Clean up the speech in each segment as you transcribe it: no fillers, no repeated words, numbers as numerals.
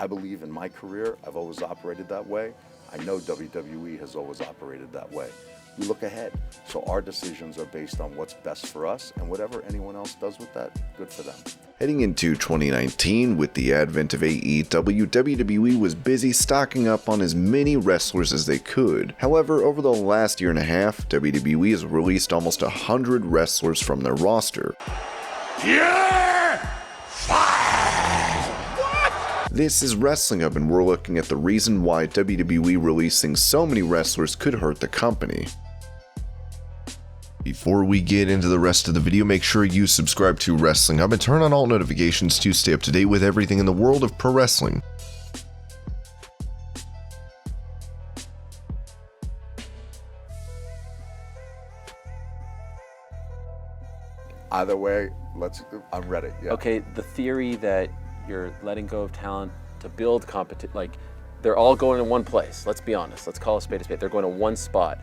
I believe in my career, I've always operated that way. I know WWE has always operated that way. We look ahead, so our decisions are based on what's best for us, and whatever anyone else does with that, good for them. Heading into 2019, with the advent of AEW, WWE was busy stocking up on as many wrestlers as they could. However, over the last year and a half, WWE has released almost 100 wrestlers from their roster. This is Wrestling Hub, and we're looking at the reason why WWE releasing so many wrestlers could hurt the company. Before we get into the rest of the video, make sure you subscribe to Wrestling Hub and turn on all notifications to stay up to date with everything in the world of pro wrestling. Either way, I'm ready. Yeah. Okay, the theory that you're letting go of talent to build competition, like they're all going in one place. Let's be honest. Let's call a spade a spade. They're going to one spot.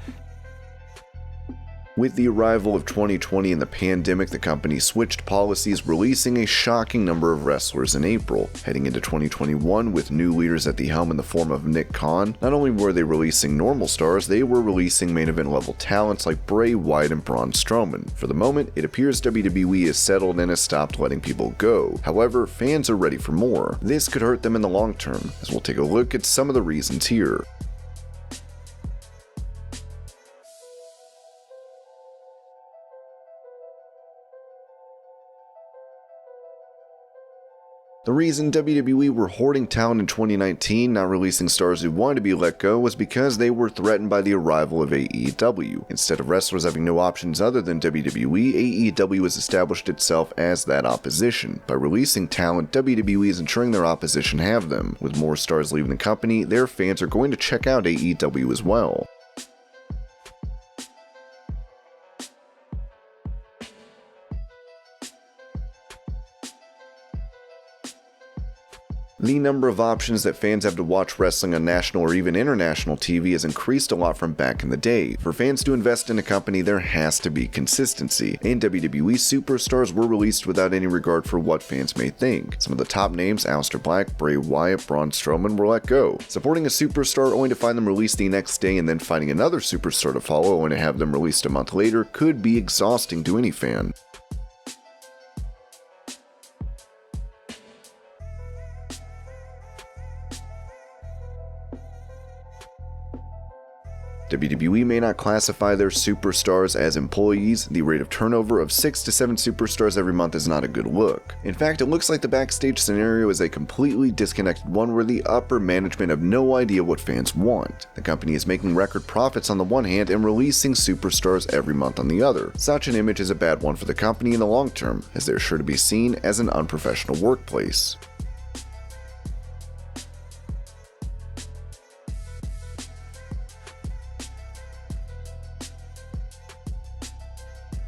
With the arrival of 2020 and the pandemic, the company switched policies, releasing a shocking number of wrestlers in April. Heading into 2021, with new leaders at the helm in the form of Nick Khan, not only were they releasing normal stars, they were releasing main event level talents like Bray Wyatt and Braun Strowman. For the moment, it appears WWE is settled and has stopped letting people go. However, fans are ready for more. This could hurt them in the long term, as we'll take a look at some of the reasons here. The reason WWE were hoarding talent in 2019, not releasing stars who wanted to be let go, was because they were threatened by the arrival of AEW. Instead of wrestlers having no options other than WWE, AEW has established itself as that opposition. By releasing talent, WWE is ensuring their opposition have them. With more stars leaving the company, their fans are going to check out AEW as well. The number of options that fans have to watch wrestling on national or even international TV has increased a lot from back in the day. For fans to invest in a company, there has to be consistency, and WWE superstars were released without any regard for what fans may think. Some of the top names, Aleister Black, Bray Wyatt, Braun Strowman, were let go. Supporting a superstar only to find them released the next day and then finding another superstar to follow only to have them released a month later could be exhausting to any fan. WWE may not classify their superstars as employees. The rate of turnover of 6 to 7 superstars every month is not a good look. In fact, it looks like the backstage scenario is a completely disconnected one where the upper management have no idea what fans want. The company is making record profits on the one hand and releasing superstars every month on the other. Such an image is a bad one for the company in the long term, as they're sure to be seen as an unprofessional workplace.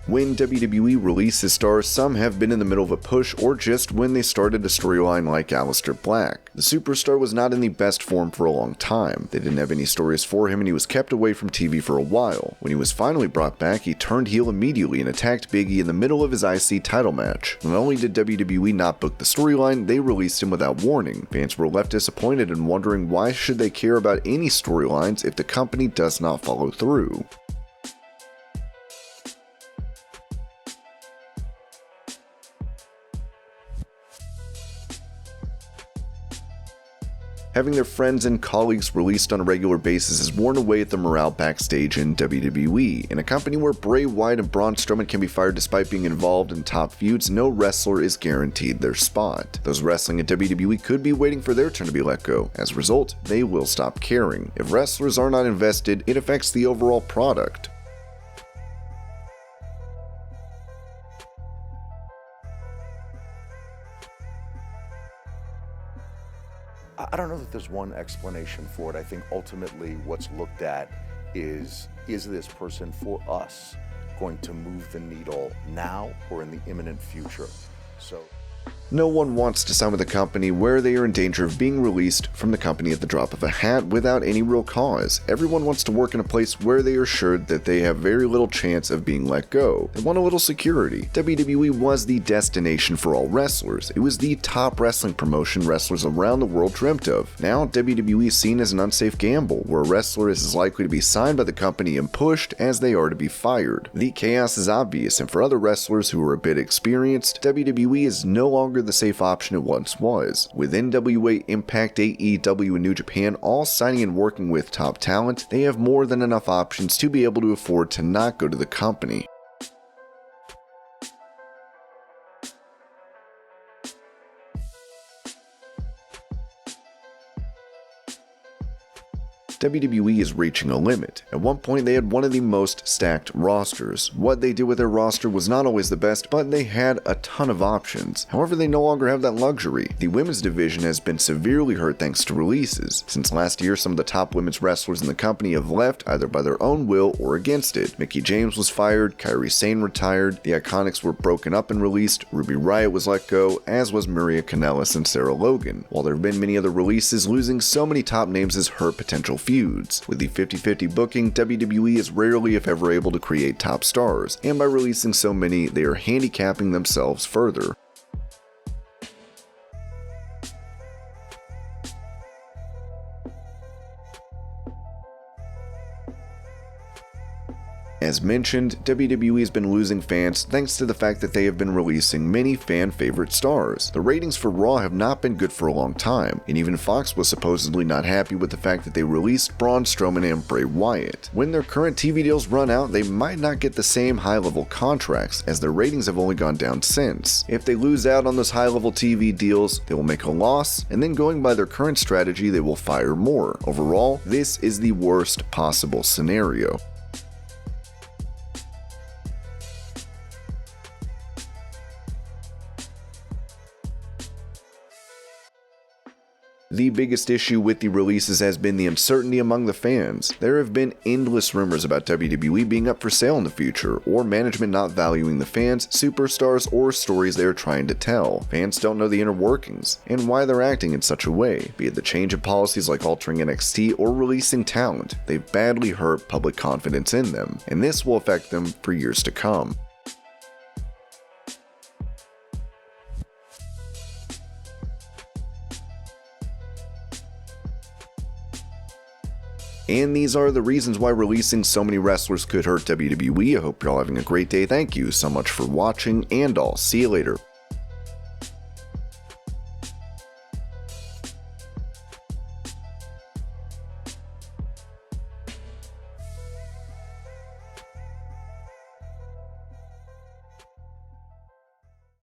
When WWE releases stars, some have been in the middle of a push or just when they started a storyline like Aleister Black. The superstar was not in the best form for a long time. They didn't have any stories for him and he was kept away from TV for a while. When he was finally brought back, he turned heel immediately and attacked Big E in the middle of his IC title match. Not only did WWE not book the storyline, they released him without warning. Fans were left disappointed and wondering why should they care about any storylines if the company does not follow through. Having their friends and colleagues released on a regular basis has worn away at the morale backstage in WWE. In a company where Bray Wyatt and Braun Strowman can be fired despite being involved in top feuds, no wrestler is guaranteed their spot. Those wrestling at WWE could be waiting for their turn to be let go. As a result, they will stop caring. If wrestlers are not invested, it affects the overall product. I don't know that there's one explanation for it. I think ultimately what's looked at is this person for us going to move the needle now or in the imminent future? So No one wants to sign with a company where they are in danger of being released from the company at the drop of a hat without any real cause. Everyone wants to work in a place where they are assured that they have very little chance of being let go. They want a little security. WWE was the destination for all wrestlers. It was the top wrestling promotion wrestlers around the world dreamt of. Now, WWE is seen as an unsafe gamble, where a wrestler is as likely to be signed by the company and pushed as they are to be fired. The chaos is obvious, and for other wrestlers who are a bit experienced, WWE is no longer the safe option it once was. With NWA, Impact, AEW, and New Japan all signing and working with top talent, they have more than enough options to be able to afford to not go to the company. WWE is reaching a limit. At one point, they had one of the most stacked rosters. What they did with their roster was not always the best, but they had a ton of options. However, they no longer have that luxury. The women's division has been severely hurt thanks to releases. Since last year, some of the top women's wrestlers in the company have left either by their own will or against it. Mickie James was fired, Kairi Sane retired, the Iconics were broken up and released, Ruby Riott was let go, as was Maria Kanellis and Sarah Logan. While there have been many other releases, losing so many top names has hurt potential feuds. With the 50-50 booking, WWE is rarely if ever able to create top stars, and by releasing so many, they are handicapping themselves further. As mentioned, WWE has been losing fans thanks to the fact that they have been releasing many fan-favorite stars. The ratings for Raw have not been good for a long time, and even Fox was supposedly not happy with the fact that they released Braun Strowman and Bray Wyatt. When their current TV deals run out, they might not get the same high-level contracts, as their ratings have only gone down since. If they lose out on those high-level TV deals, they will make a loss, and then going by their current strategy, they will fire more. Overall, this is the worst possible scenario. The biggest issue with the releases has been the uncertainty among the fans. There have been endless rumors about WWE being up for sale in the future, or management not valuing the fans, superstars, or stories they are trying to tell. Fans don't know the inner workings, and why they're acting in such a way, be it the change of policies like altering NXT or releasing talent. They've badly hurt public confidence in them, and this will affect them for years to come. And these are the reasons why releasing so many wrestlers could hurt WWE. I hope you're all having a great day. Thank you so much for watching, and I'll see you later.